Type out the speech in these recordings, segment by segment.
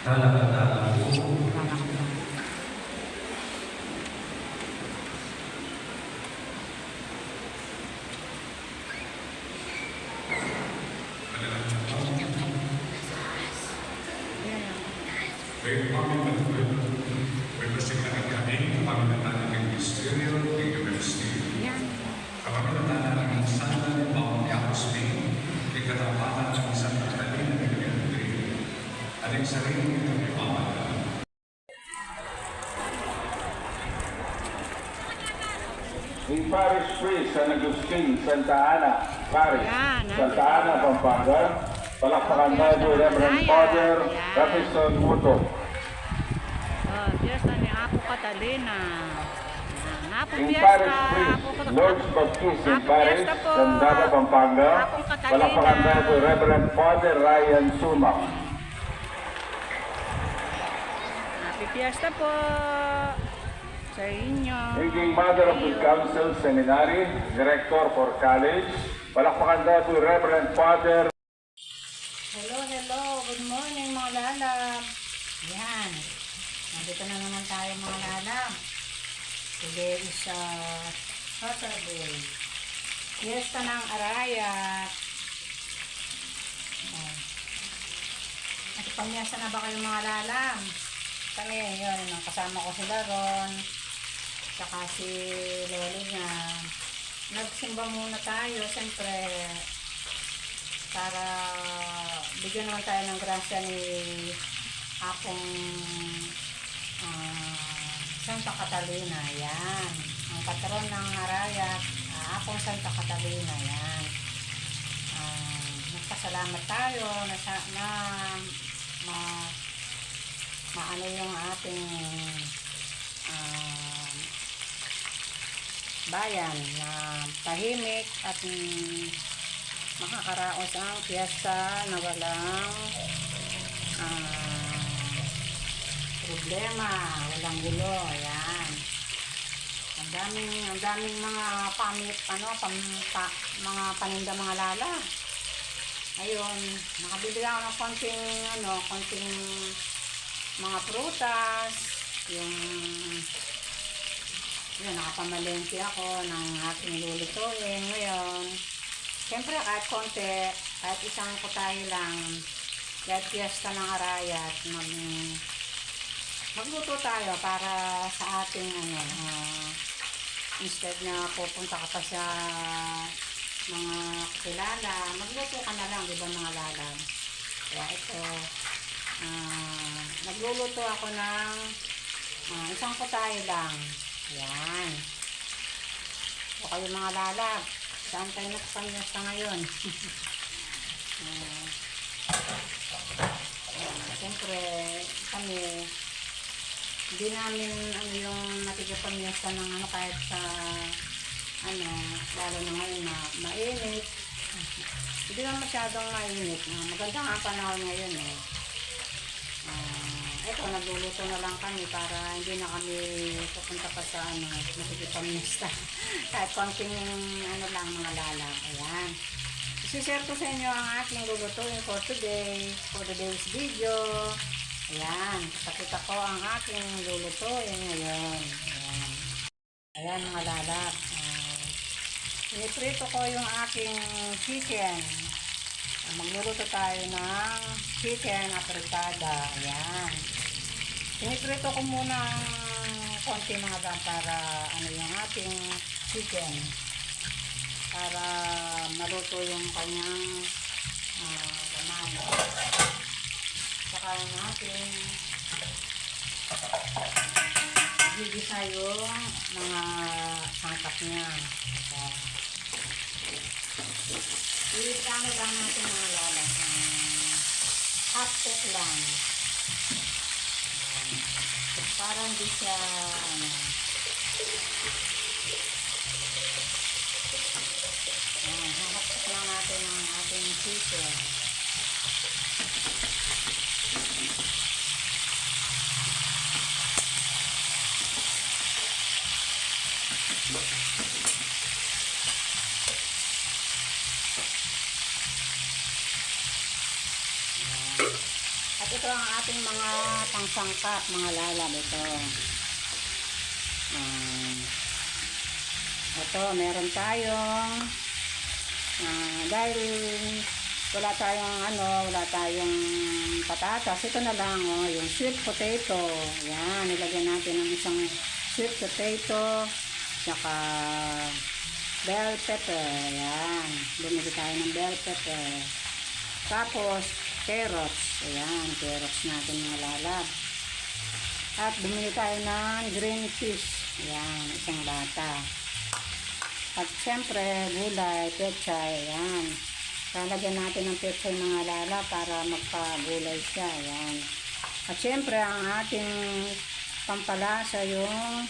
Lalakad-lakad po. May pamitan po. May pasiglahan kami, pamitan ng Ministerio ng University. Kapamitan ng Santa ng Bawang Yakuspi, ikatapatan ng Santa Catalina ng University. Aling sarili ng pamamalan. In Parish Priest, San Agustin, Santa Ana, Parish, Santa Ana, Pampanga, palakpakan tayo Reverend Father Rapison Muto. Fiesta ni Apo Catalina. In Parish Priest, Lord's Baptist in Parish, Sandaba, Pampanga, palakpakan tayo Reverend Father Ryan Sumang. Happy Fiesta po sa inyo. Thinking Mother of Good Counsel Seminary, Director for College, palakpakan tayo Reverend Father. Hello, good morning mga lalab. Yan, nandito na naman tayo mga lalab. Today is Saturday, Fiesta ng Arayat. Pamiyasa na ba kayo mga lalab? Kami yun, kasama ko sila Ron, saka si Lolo niya. Nagsimba muna tayo, siyempre para bigyan naman tayo ng grasya ni akong Santa Catalina. Yan, ang patron ng Arayat, akong Santa Catalina. Yan, nagpasalamat tayo na maano yung ating bayan na tahimik at makakaraos ang piyesta na walang problema, walang gulo. Ayan, ang daming mga mga paninda mga lala. Ayun, nakabili ako ng konting mga prutas, yun, nakapamalengke ako ng ating lulutuin ngayon. Siyempre kahit konti, kahit isang kutahe lang, kahit piyesta ng Arayat, magluto tayo para sa ating instead na pupunta ka pa sa mga kakilala, magluto ka na lang, di ba mga lalab? Kaya ito, nagluluto ako ng isang kutahe lang. Yan. O kayo mga lalab, saan tayo nagpangyaста ngayon? Siyempre kami hindi namin yung natigapamyasta ng kahit sa lalo na ngayon na mainit. Hindi naman masyadong mainit. Maganda nga panahon ngayon ito, nagluluto na lang kami para hindi na kami pupunta pa sa nakikipamista. Kahit konting lang mga lalab. Ayan. Isishare ko sa inyo ang aking lulutuin for today, for today's video. Ayan. Pakita ko ang aking lulutuin ngayon. Ayan. Ayan mga lalab. Piniprito ko yung aking chicken. Magluluto tayo ng chicken apretada. Ayan. Piniprito ko muna ng konti mga lang para yung ating chicken. Para maluto yung kanyang laman. Saka natin gigisa yung mga sangkap niya. I-ano lang natin mga lalas. Half cook lang. Para hindi siya half cook lang natin ang ating chicken. At ito ang ating mga pangsangkap, mga lalab. Ito, meron tayong dahil wala tayong patatas. Ito na lang, yung sweet potato. Yan, nilagyan natin ng isang sweet potato, saka bell pepper. Yan, bumili tayo ng bell pepper. Tapos, carrots. Ayan, carrots natin mga lalab. At bumili tayo ng green fish. Ayan, isang lata. At syempre, gulay, pechay. Ayan. Lalagyan natin ng pechay mga lalab para magpagulay siya. Ayan. At syempre, ang ating pampalasa yung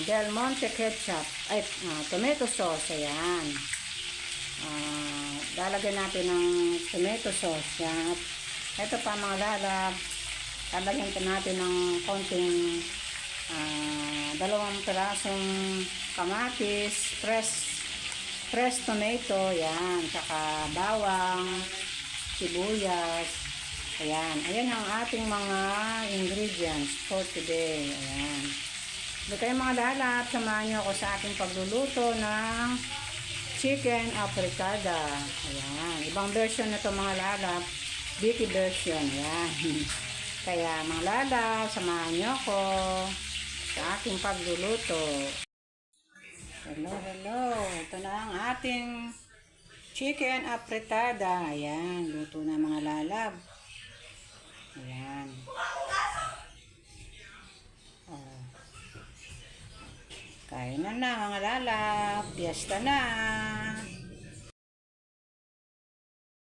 Del Monte ketchup. Ay, tomato sauce. Ayan. Lalagyan natin ng tomato sauce. Yan. Ito pa mga lalab, lalagyan natin ng konting 2 pirasong kamatis, fresh tomato, yan, saka bawang, sibuyas. Ayan, ayan ang ating mga ingredients for today. Ayan. So kayo mga lalab, samahan nyo ako sa ating pagluluto ng chicken afritada. Ayan. Ibang version na ito mga lalab. Vicky version. Ayan. Kaya mga lalab, samahan nyo ako sa ating pagluluto. Hello. Ito na ang ating chicken afritada. Ayan. Luto na mga lalab. Ayan. Kain na mga lalab. Fiesta na.